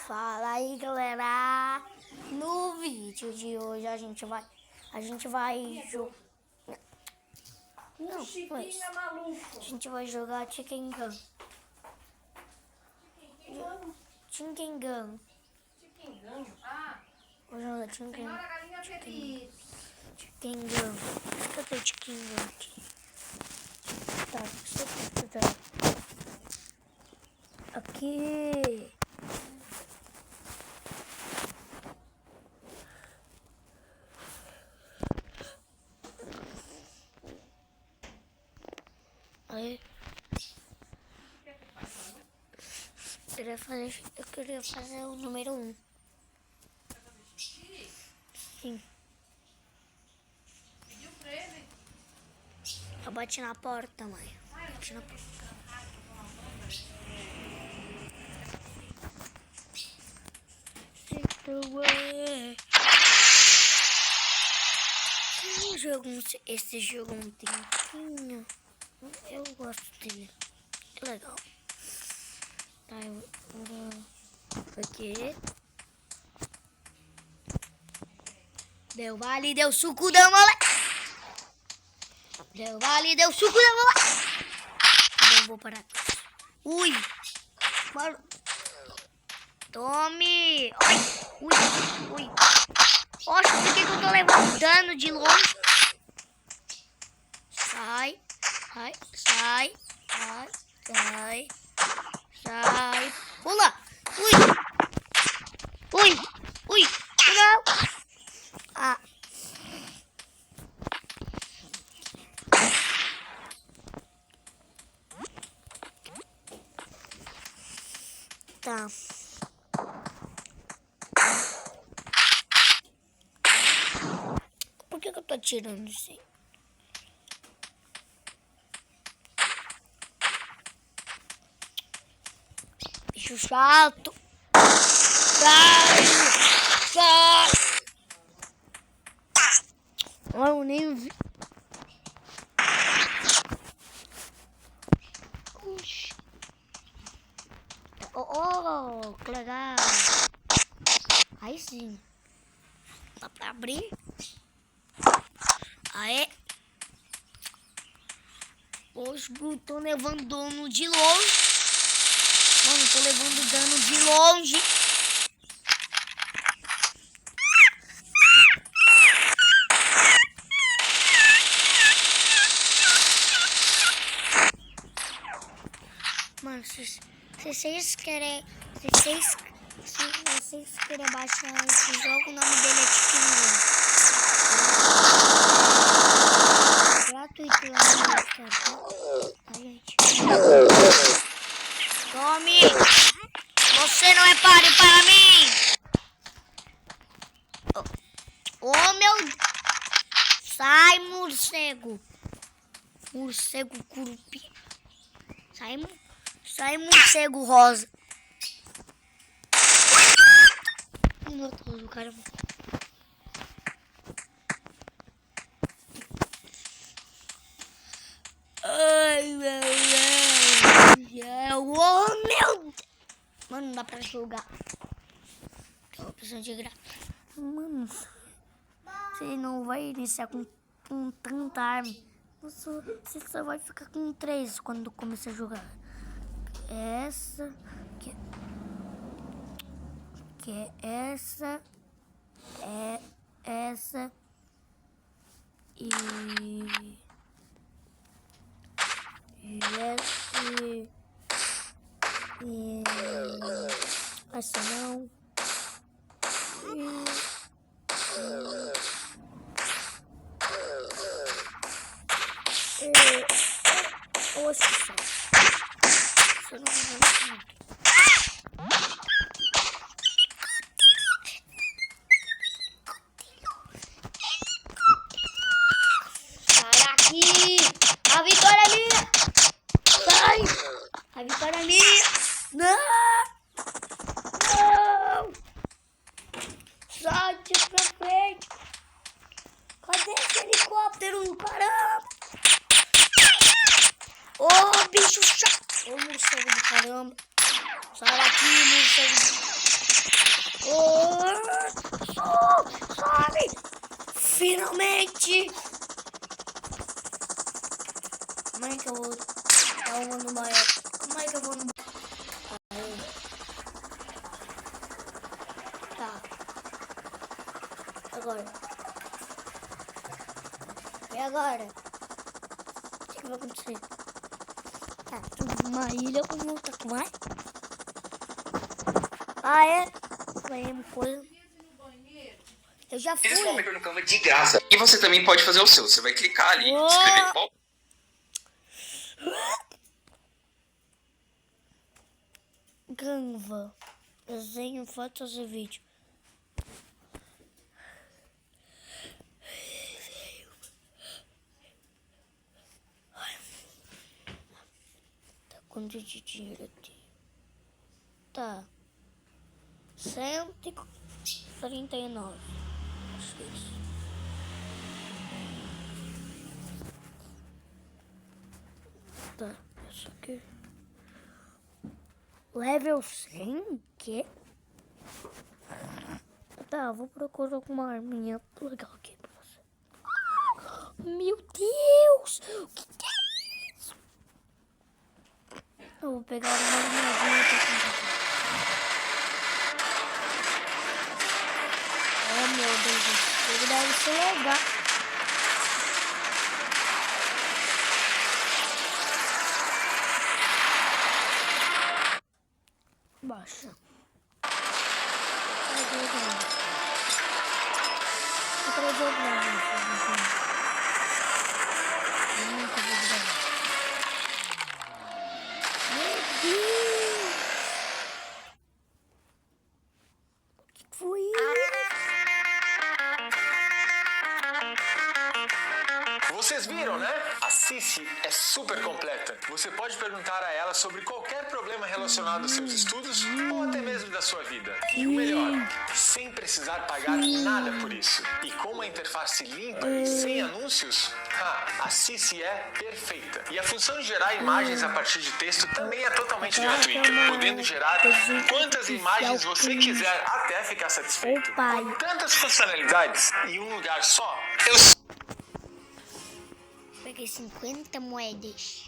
Fala aí, galera. No vídeo de hoje a gente vai jogar. Não, mas a gente vai jogar Chicken Gun. Chicken Gun. Chicken Gun? Ah, Vou jogar Chicken Gun. Senhora Galinha Feliz. Chicken Gun. Cadê o Chicken Gun aqui? Tá, aqui. Aí. Eu queria fazer o número 1. Sim. Pediu pra ele? Eu bati na porta, mãe. Bati na porta. Esse jogo é um tempinho. Eu gosto dele. É legal. Tá, eu vou aqui. Deu vale, deu suco da mole. Deu vale, deu suco da mole. Não vou parar. Ui. Mano. Tome. Ai. Ui. Oxe, por que eu tô levando dano de longe? Sai. Pula. Ui. Não. Ah. Tá. Por que eu tô atirando assim? Bicho chato. Sai. Eu nem vi. Oxi. Oh, que legal. Aí sim. Dá pra abrir. Aê. Hoje eu tô levando dano de longe. Mano, tô levando dano de longe. Mano, se vocês querem baixar esse jogo, o nome dele é Chicken Gun. Gratuito lá no Instagram, tá, gente? Tome! Você não é páreo para mim! Oh, meu Deus! Sai, morcego! Morcego curupi! Sai, morcego rosa! Meu Deus, o cara... Ai, oh, meu Deus! Mano, não dá pra jogar. Tô precisando de graça. Mano, você não vai iniciar com tanta arma. Você só vai ficar com 3 quando começar a jogar. Essa. Que é essa. É essa. E essa não. Oxe, só. Isso não vai muito. Sai daqui! A vitória é minha! Sai! A vitória é minha! Não! Sai de pra frente! Cadê esse helicóptero? Caramba! Ô, bicho chato! Ô, morcego do caramba! Sai daqui, morcego! Finalmente! Como é que eu vou dar uma no maior? Como é que eu vou no... Aí. Tá. Agora. E agora? O que vai acontecer? Tá, tudo numa ilha com muita mais. Ah, é? Ganhei coisa. Eu já fui. Eles wallpaper no Canva de graça. E você também pode fazer o seu. Você vai clicar ali, escrever qual. Canva. Desenho, fotos e vídeo. Tá, quanto de dinheiro eu tenho? Tá. 139. Acho que é isso. Tá, isso aqui. Level 100? Que? Tá, eu vou procurar alguma arminha legal aqui pra você. Meu Deus! O que é isso? Eu vou pegar uma arminha pra comprar. Oh, meu Deus, isso deve ser legal. Baixa. Eu quero jogar. Eu nunca vou gravar. Meu Deus! O que foi isso? Vocês viram, né? A Cici é super completa. Você pode perguntar a ela sobre qualquer problema relacionado aos seus estudos ou até mesmo da sua vida. E o melhor, sem precisar pagar nada por isso. E com uma interface limpa e sem anúncios, a Cici é perfeita. E a função de gerar imagens a partir de texto também é totalmente gratuita, podendo gerar quantas imagens você quiser até ficar satisfeito. Com tantas funcionalidades em um lugar só, Peguei 50 moedas.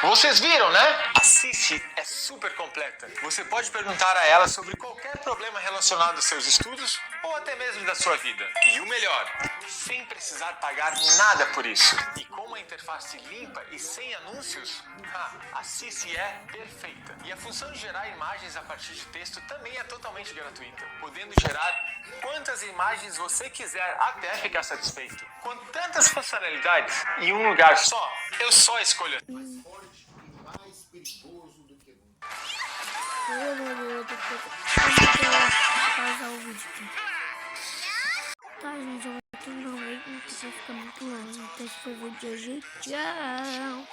Vocês viram, né? A Cici é super completa. Você pode perguntar a ela sobre qualquer problema relacionado aos seus estudos ou até mesmo da sua vida. E o melhor, sem precisar pagar nada por isso. E com uma interface limpa e sem anúncios, a Cici é perfeita. E a função de gerar imagens a partir de texto também é totalmente gratuita, podendo gerar quantas imagens você quiser até ficar satisfeito. Com tantas funcionalidades em um lugar só, eu só escolho. Meu Deus, eu vou pausar o vídeo aqui. Tá, gente, eu vou terminar o vídeo, porque vai ficar muito longo. Então, esse foi o vídeo de hoje. Tchau!